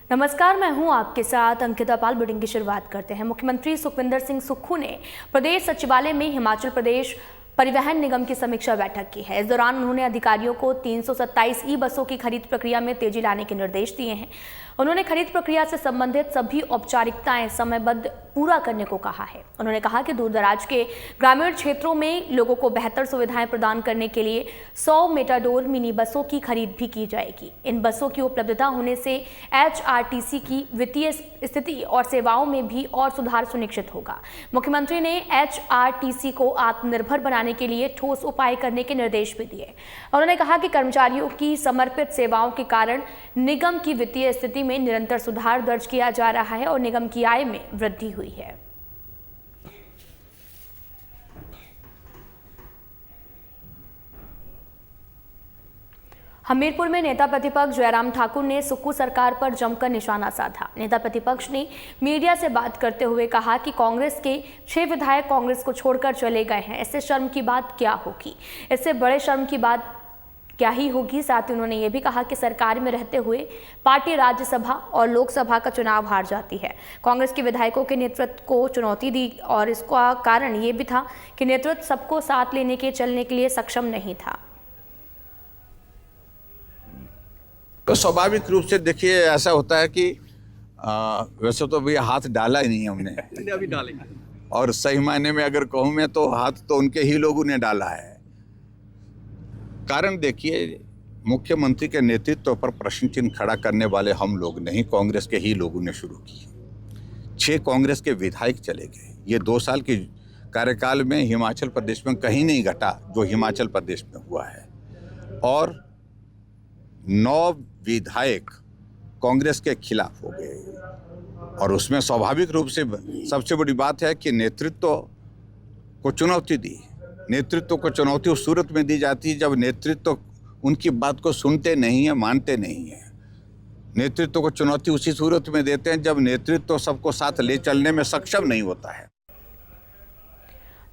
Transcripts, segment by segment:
नमस्कार, मैं हूं आपके साथ अंकिता पाल। बुलेटिन की शुरुआत करते हैं। मुख्यमंत्री सुखविंदर सिंह सुक्खू ने प्रदेश सचिवालय में हिमाचल प्रदेश परिवहन निगम की समीक्षा बैठक की है। इस दौरान उन्होंने अधिकारियों को 327 ई बसों की खरीद प्रक्रिया में तेजी लाने के निर्देश दिए हैं। उन्होंने खरीद प्रक्रिया से संबंधित सभी औपचारिकताएं समयबद्ध पूरा करने को कहा है। उन्होंने कहा कि दूरदराज के ग्रामीण क्षेत्रों में लोगों को बेहतर सुविधाएं प्रदान करने के लिए 100 मेटाडोर मिनी बसों की खरीद भी की जाएगी। इन बसों की उपलब्धता होने से एचआरटीसी की वित्तीय स्थिति और सेवाओं में भी और सुधार सुनिश्चित होगा। मुख्यमंत्री ने एचआरटीसी को आत्मनिर्भर बनाने के लिए ठोस उपाय करने के निर्देश भी दिए। उन्होंने कहा कि कर्मचारियों की समर्पित सेवाओं के कारण निगम की वित्तीय स्थिति में निरंतर सुधार दर्ज किया जा रहा है और निगम की आय में वृद्धि हुई है। हमीरपुर में नेता प्रतिपक्ष जयराम ठाकुर ने सुक्खू सरकार पर जमकर निशाना साधा। नेता प्रतिपक्ष ने मीडिया से बात करते हुए कहा कि कांग्रेस के 6 विधायक कांग्रेस को छोड़कर चले गए हैं। इससे शर्म की बात क्या होगी, इससे बड़े शर्म की बात क्या ही होगी। साथ ही उन्होंने ये भी कहा कि सरकार में रहते हुए पार्टी राज्यसभा और लोकसभा का चुनाव हार जाती है। कांग्रेस के विधायकों के नेतृत्व को चुनौती दी और इसका कारण ये भी था कि नेतृत्व सबको साथ लेने के चलने के लिए सक्षम नहीं था। तो स्वाभाविक रूप से देखिए ऐसा होता है कि वैसे तो अभी हाथ डाला ही नहीं हमने, अभी डालेंगे। और सही मायने में अगर कहूँ मैं तो हाथ तो उनके ही लोगों ने डाला है। कारण देखिए, मुख्यमंत्री के नेतृत्व पर प्रश्न चिन्ह खड़ा करने वाले हम लोग नहीं, कांग्रेस के ही लोगों ने शुरू की। 6 कांग्रेस के विधायक चले गए। ये 2 साल के कार्यकाल में हिमाचल प्रदेश में कहीं नहीं घटा जो हिमाचल प्रदेश में हुआ है, और 9 विधायक कांग्रेस के खिलाफ हो गए। और उसमें स्वाभाविक रूप से सबसे बड़ी बात है कि नेतृत्व को चुनौती दी। नेतृत्व को चुनौती उस सूरत में दी जाती है जब नेतृत्व उनकी बात को सुनते नहीं है, मानते नहीं है। नेतृत्व को चुनौती उसी सूरत में देते हैं जब नेतृत्व सबको साथ ले चलने में सक्षम नहीं होता है।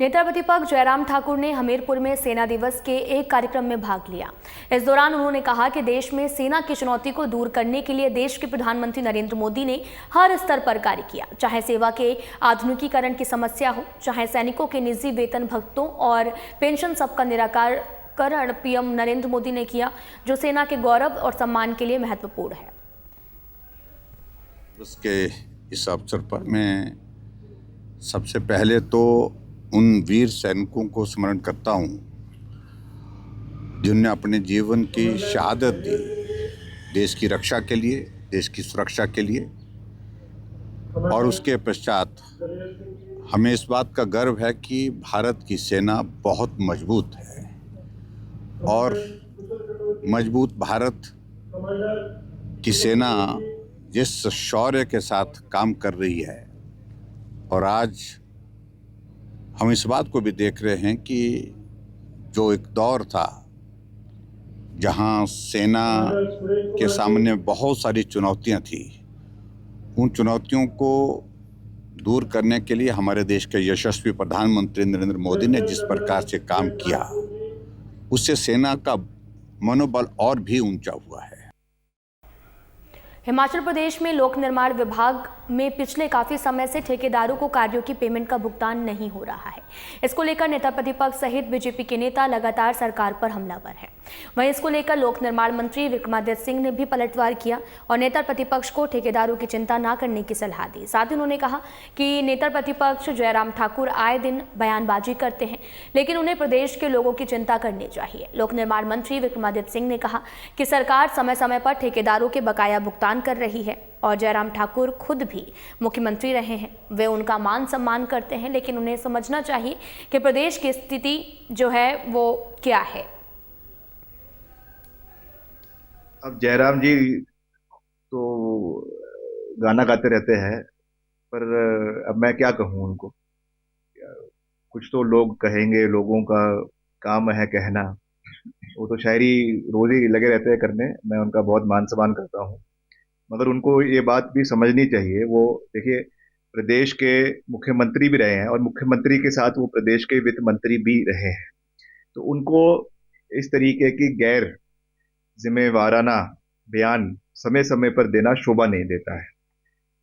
नेता प्रतिपक्ष जयराम ठाकुर ने हमीरपुर में सेना दिवस के एक कार्यक्रम में भाग लिया। इस दौरान उन्होंने कहा कि देश में सेना की चुनौती को दूर करने के लिए देश के प्रधानमंत्री नरेंद्र मोदी ने हर स्तर पर कार्य किया। चाहे सेवा के आधुनिकीकरण की समस्या हो, चाहे सैनिकों के निजी वेतन भत्तों और पेंशन, सबका निराकरण पीएम नरेंद्र मोदी ने किया, जो सेना के गौरव और सम्मान के लिए महत्वपूर्ण है। उसके इस अवसर पर मैं सबसे पहले तो उन वीर सैनिकों को स्मरण करता हूँ जिन्होंने अपने जीवन की शहादत दी देश की रक्षा के लिए, देश की सुरक्षा के लिए। और उसके पश्चात हमें इस बात का गर्व है कि भारत की सेना बहुत मजबूत है, और मजबूत भारत की सेना जिस शौर्य के साथ काम कर रही है, और आज हम इस बात को भी देख रहे हैं कि जो एक दौर था जहां सेना के सामने बहुत सारी चुनौतियां थी, उन चुनौतियों को दूर करने के लिए हमारे देश के यशस्वी प्रधानमंत्री नरेंद्र मोदी ने जिस प्रकार से काम किया, उससे सेना का मनोबल और भी ऊंचा हुआ है। हिमाचल प्रदेश में लोक निर्माण विभाग में पिछले काफी समय से ठेकेदारों को कार्यों की पेमेंट का भुगतान नहीं हो रहा है। इसको लेकर नेता प्रतिपक्ष सहित बीजेपी के नेता लगातार सरकार पर हमलावर हैं। वहीं इसको लेकर लोक निर्माण मंत्री विक्रमादित्य सिंह ने भी पलटवार किया और नेता प्रतिपक्ष को ठेकेदारों की चिंता न करने की सलाह दी। साथ ही उन्होंने कहा कि नेता प्रतिपक्ष जयराम ठाकुर आए दिन बयानबाजी करते हैं, लेकिन उन्हें प्रदेश के लोगों की चिंता करनी चाहिए। लोक निर्माण मंत्री विक्रमादित्य सिंह ने कहा कि सरकार समय समय पर ठेकेदारों के बकाया भुगतान कर रही है, और जयराम ठाकुर खुद भी मुख्यमंत्री रहे हैं। वे उनका मान सम्मान करते हैं, लेकिन उन्हें समझना चाहिए कि प्रदेश की स्थिति जो है वो क्या है। अब जयराम जी तो गाना गाते रहते हैं, पर अब मैं क्या कहूँ उनको। कुछ तो लोग कहेंगे, लोगों का काम है कहना। वो तो शायरी रोज ही लगे रहते हैं करने। मैं उनका बहुत मान सम्मान करता हूँ, मगर उनको ये बात भी समझनी चाहिए। वो देखिए, प्रदेश के मुख्यमंत्री भी रहे हैं और मुख्यमंत्री के साथ वो प्रदेश के वित्त मंत्री भी रहे हैं। तो उनको इस तरीके की गैर जिम्मेवाराना बयान समय समय पर देना शोभा नहीं देता है।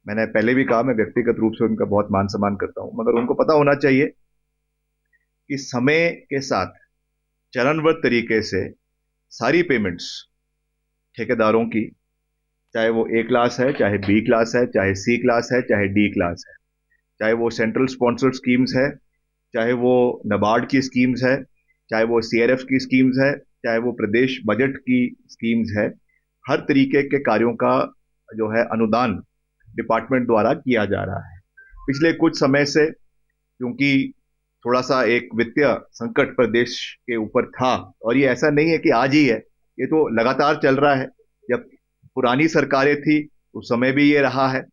मैंने पहले भी कहा, मैं व्यक्तिगत रूप से उनका बहुत मान सम्मान करता हूं, मगर उनको पता होना चाहिए कि समय के साथ चरणबद्ध तरीके से सारी पेमेंट्स ठेकेदारों की, चाहे वो ए क्लास है, चाहे बी क्लास है, चाहे सी क्लास है, चाहे डी क्लास है, चाहे वो सेंट्रल स्पॉन्सर्ड स्कीम्स है, चाहे वो नाबार्ड की स्कीम्स है, चाहे वो सीआरएफ की स्कीम्स है, चाहे वो प्रदेश बजट की स्कीम्स है, हर तरीके के कार्यों का जो है अनुदान डिपार्टमेंट द्वारा किया जा रहा है। पिछले कुछ समय से क्योंकि थोड़ा सा एक वित्तीय संकट प्रदेश के ऊपर था, और ये ऐसा नहीं है कि आज ही है, ये तो लगातार चल रहा है। जब पुरानी सरकारें थी उस समय भी ये रहा है।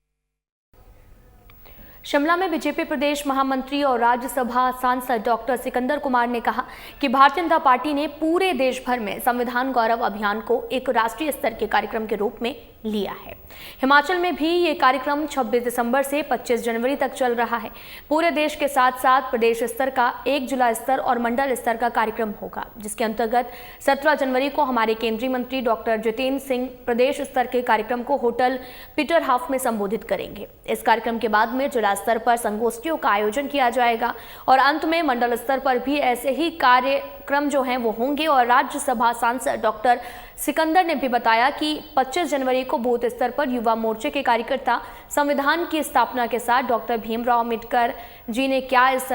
शिमला में बीजेपी प्रदेश महामंत्री और राज्यसभा सांसद डॉक्टर सिकंदर कुमार ने कहा कि भारतीय जनता पार्टी ने पूरे देश भर में संविधान गौरव अभियान को एक राष्ट्रीय स्तर के कार्यक्रम के रूप में लिया है। हिमाचल में भी ये कार्यक्रम 26 दिसंबर से 25 जनवरी तक चल रहा है। पूरे देश के साथ साथ प्रदेश स्तर का एक जिला स्तर और मंडल स्तर का कार्यक्रम होगा, जिसके अंतर्गत 17 जनवरी को हमारे केंद्रीय मंत्री डॉक्टर जितेंद्र सिंह प्रदेश स्तर के कार्यक्रम को होटल पीटर हाफ में संबोधित करेंगे। इस कार्यक्रम के बाद में जिला स्तर पर संगोष्ठियों का आयोजन किया जाएगा और अंत में मंडल स्तर पर भी ऐसे ही कार्यक्रम जो हैं वो होंगे। और राज्यसभा सांसद डॉक्टर सिकंदर ने भी बताया कि 25 जनवरी को बूथ स्तर पर युवा मोर्चे के कार्यकर्ता संविधान की स्थापना के साथ डॉक्टर भीमराव अम्बेडकर जी ने क्या इस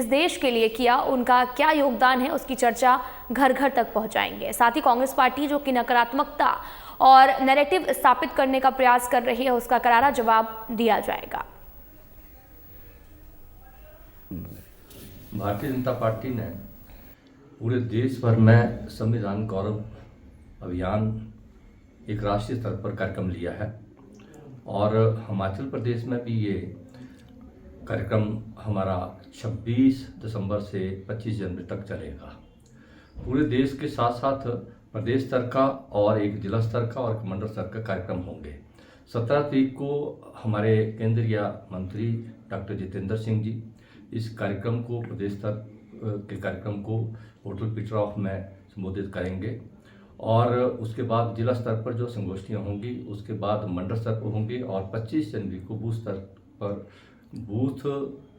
देश के लिए किया, उनका क्या योगदान है, उसकी चर्चा घर घर तक पहुंचाएंगे। साथ ही कांग्रेस पार्टी जो कि नकारात्मकता और नैरेटिव स्थापित करने का प्रयास कर रही है, उसका करारा जवाब दिया जाएगा। भारतीय जनता पार्टी ने पूरे देश भर में संविधान गौरव अभियान एक राष्ट्रीय स्तर पर कार्यक्रम लिया है और हिमाचल प्रदेश में भी ये कार्यक्रम हमारा 26 दिसंबर से 25 जनवरी तक चलेगा। पूरे देश के साथ साथ प्रदेश स्तर का और एक जिला स्तर का और एक मंडल स्तर का कार्यक्रम होंगे। 17 तारीख को हमारे केंद्रीय मंत्री डॉक्टर जितेंद्र सिंह जी इस कार्यक्रम को, प्रदेश स्तर के कार्यक्रम को होटल पीटर हाफ में संबोधित करेंगे और उसके बाद जिला स्तर पर जो संगोष्ठियाँ होंगी उसके बाद मंडल स्तर पर होंगी और 25 जनवरी को बूथ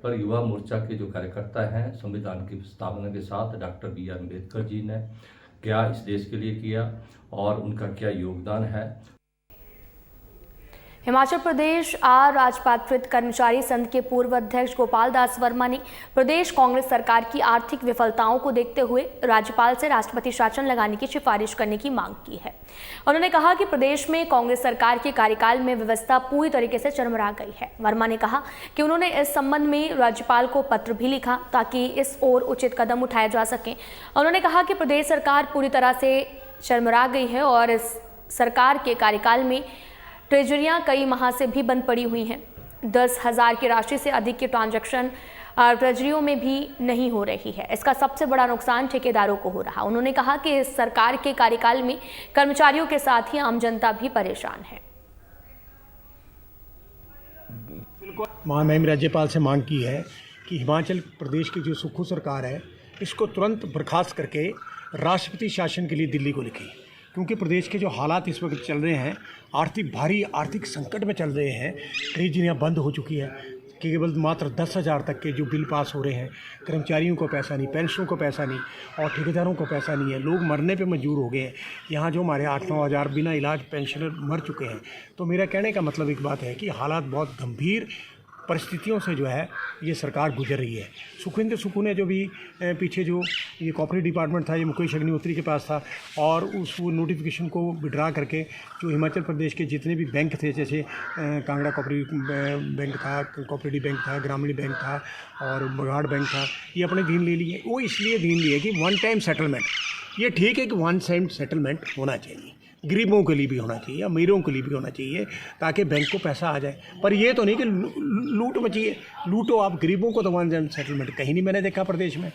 पर युवा मोर्चा के जो कार्यकर्ता हैं, संविधान की स्थापना के साथ doctor B are Ambedkar ji ने क्या इस देश के लिए किया और उनका क्या योगदान है। हिमाचल प्रदेश राजपात्रित कर्मचारी संघ के पूर्व अध्यक्ष गोपाल दास वर्मा ने प्रदेश कांग्रेस सरकार की आर्थिक विफलताओं को देखते हुए राज्यपाल से राष्ट्रपति शासन लगाने की सिफारिश करने की मांग की है। उन्होंने कहा कि प्रदेश में कांग्रेस सरकार के कार्यकाल में व्यवस्था पूरी तरीके से चरमरा गई है। वर्मा ने कहा कि उन्होंने इस संबंध में राज्यपाल को पत्र भी लिखा ताकि इस ओर उचित कदम उठाए जा सकें। उन्होंने कहा कि प्रदेश सरकार पूरी तरह से चरमरा गई है और इस सरकार के कार्यकाल में ट्रेजरियां कई माह से भी बंद पड़ी हुई हैं। 10,000 की राशि से अधिक के ट्रांजैक्शन ट्रेजरियों में भी नहीं हो रही है। इसका सबसे बड़ा नुकसान ठेकेदारों को हो रहा। उन्होंने कहा कि इस सरकार के कार्यकाल में कर्मचारियों के साथ ही आम जनता भी परेशान है। माननीय राज्यपाल से मांग की है कि हिमाचल प्रदेश की जो सुक्खू सरकार है इसको तुरंत बर्खास्त करके राष्ट्रपति शासन के लिए दिल्ली को लिखें, क्योंकि प्रदेश के जो हालात इस वक्त चल रहे हैं, भारी आर्थिक संकट में चल रहे हैं। ट्रेजरियाँ बंद हो चुकी है, केवल मात्र 10,000 तक के जो बिल पास हो रहे हैं। कर्मचारियों को पैसा नहीं, पेंशनों को पैसा नहीं और ठेकेदारों को पैसा नहीं है। लोग मरने पे मजबूर हो गए हैं। यहाँ जो हमारे 8-9 हज़ार बिना इलाज पेंशनर मर चुके हैं। तो मेरा कहने का मतलब एक बात है कि हालात बहुत गंभीर परिस्थितियों से जो है ये सरकार गुजर रही है। सुखविंदर सुक्खू ने जो भी पीछे जो ये कॉर्पोरेट डिपार्टमेंट था, ये मुकेश अग्निहोत्री के पास था और उस नोटिफिकेशन को विड्रा करके जो हिमाचल प्रदेश के जितने भी बैंक थे, जैसे कांगड़ा कोऑपरेटिव बैंक था, ग्रामीण बैंक था और बगाड़ बैंक था, ये अपने अधीन ले लिए। वो इसलिए अधीन लिए कि वन टाइम सेटलमेंट, ये ठीक है कि वन टाइम सेटलमेंट होना चाहिए, गरीबों के लिए भी होना चाहिए, अमीरों के लिए भी होना चाहिए, ताकि बैंक को पैसा आ जाए। पर ये तो नहीं कि लूट मची है, लूटो आप गरीबों को, तो वन टाइम सेटलमेंट कहीं नहीं मैंने देखा प्रदेश में।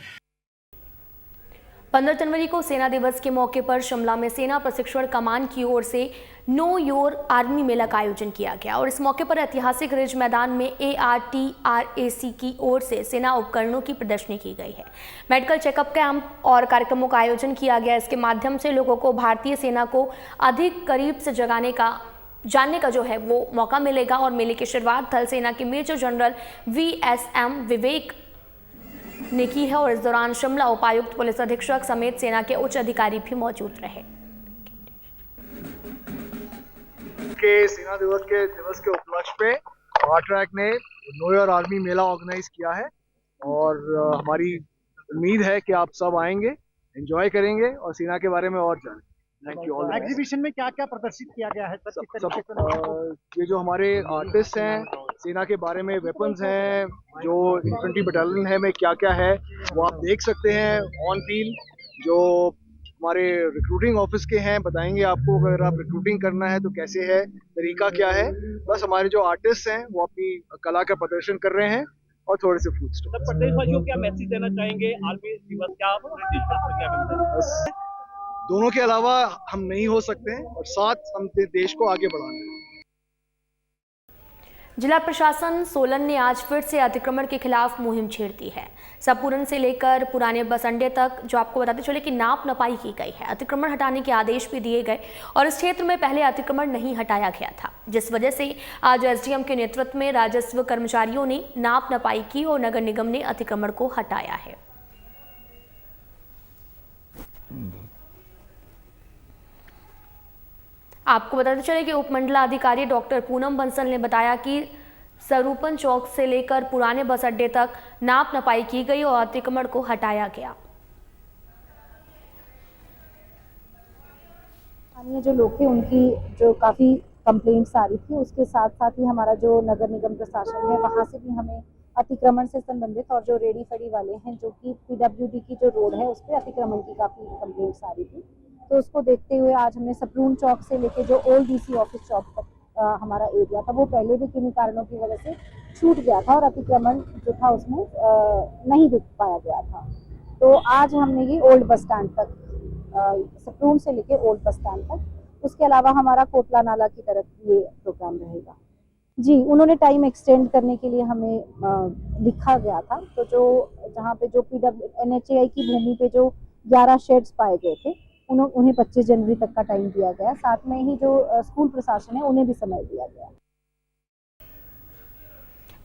15 जनवरी को सेना दिवस के मौके पर शिमला में सेना प्रशिक्षण कमान की ओर से नो योर आर्मी मेला का आयोजन किया गया और इस मौके पर ऐतिहासिक रिज मैदान में ARTRAC की ओर से सेना उपकरणों की प्रदर्शनी की गई है। मेडिकल चेकअप कैंप और कार्यक्रमों का आयोजन किया गया। इसके माध्यम से लोगों को भारतीय सेना को अधिक करीब से जानने का जो है वो मौका मिलेगा और मेले की शुरुआत थल सेना के मेजर जनरल VSM विवेक ने की है और इस दौरान शिमला उपायुक्त, पुलिस अधीक्षक समेत सेना के उच्च अधिकारी भी मौजूद रहे। सेना दिवस के उपलक्ष्य पे आरट्रैक ने know your army Mela organise किया है और हमारी उम्मीद है कि आप सब आएंगे, एंजॉय करेंगे और सेना के बारे में और जानें। Thank you all. एग्जीबिशन में क्या क्या प्रदर्शित किया गया है? ये जो हमारे आर्टिस्ट हैं, सेना के बारे में वेपन्स हैं, जो इन्फेंट्री बटालियन है में क्या क्या है वो आप देख सकते हैं ऑन फील्ड। जो हमारे रिक्रूटिंग ऑफिस के हैं बताएंगे आपको अगर आप रिक्रूटिंग करना है तो कैसे है, तरीका क्या है। बस हमारे जो आर्टिस्ट हैं वो अपनी कला का प्रदर्शन कर रहे हैं और थोड़े से फूड स्टॉल। प्रदेशवासियों को क्या मैसेज देना चाहेंगे आर्मी दिवस क्या? दोनों के अलावा हम नहीं हो सकते हैं और साथ हम देश को आगे बढ़ाना है। जिला प्रशासन सोलन ने आज फिर से अतिक्रमण के खिलाफ मुहिम छेड़ दी है। सपूरन से लेकर पुराने बस अड्डे तक, जो आपको बताते चले कि नाप नपाई की गई है। अतिक्रमण हटाने के आदेश भी दिए गए और इस क्षेत्र में पहले अतिक्रमण नहीं हटाया गया था, जिस वजह से आज SDM के नेतृत्व में राजस्व कर्मचारियों ने नाप नपाई की और नगर निगम ने अतिक्रमण को हटाया है। आपको बताते चले कि उपमंडलाधिकारी डॉक्टर पूनम बंसल ने बताया कि सरूपन चौक से लेकर पुराने बस अड्डे तक नाप नपाई की गई और अतिक्रमण को हटाया गया। स्थानीय जो लोग थे उनकी जो काफ़ी कंप्लेंट्स आ रही थी, उसके साथ साथ ही हमारा जो नगर निगम प्रशासन है वहाँ से भी हमें अतिक्रमण से संबंधित और जो रेडी फड़ी वाले हैं जो कि PWD की जो रोड है उस पर अतिक्रमण की काफ़ी कंप्लेंट्स आ रही थी। तो उसको देखते हुए आज हमने सप्रून चौक से लेके जो ओल्ड DC ऑफिस चौक तक हमारा एरिया था वो पहले भी किन्हीं कारणों की वजह से छूट गया था और अतिक्रमण जो था उसमें नहीं दिख पाया गया था। तो आज हमने ये ओल्ड बस स्टैंड तक, सप्रून से लेके ओल्ड बस स्टैंड तक, उसके अलावा हमारा कोटला नाला की तरफ ये प्रोग्राम रहेगा। जी, उन्होंने टाइम एक्सटेंड करने के लिए हमें लिखा गया था। तो जो जहाँ पे जो NHAI की भूमि पे जो 11 शेड्स पाए गए थे उन्हें 25 जनवरी तक का टाइम दिया गया। साथ में ही जो स्कूल प्रशासन है उन्हें भी समय दिया गया।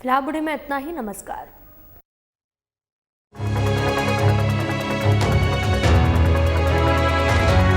फिलहाल बुढ़ी में इतना ही। नमस्कार।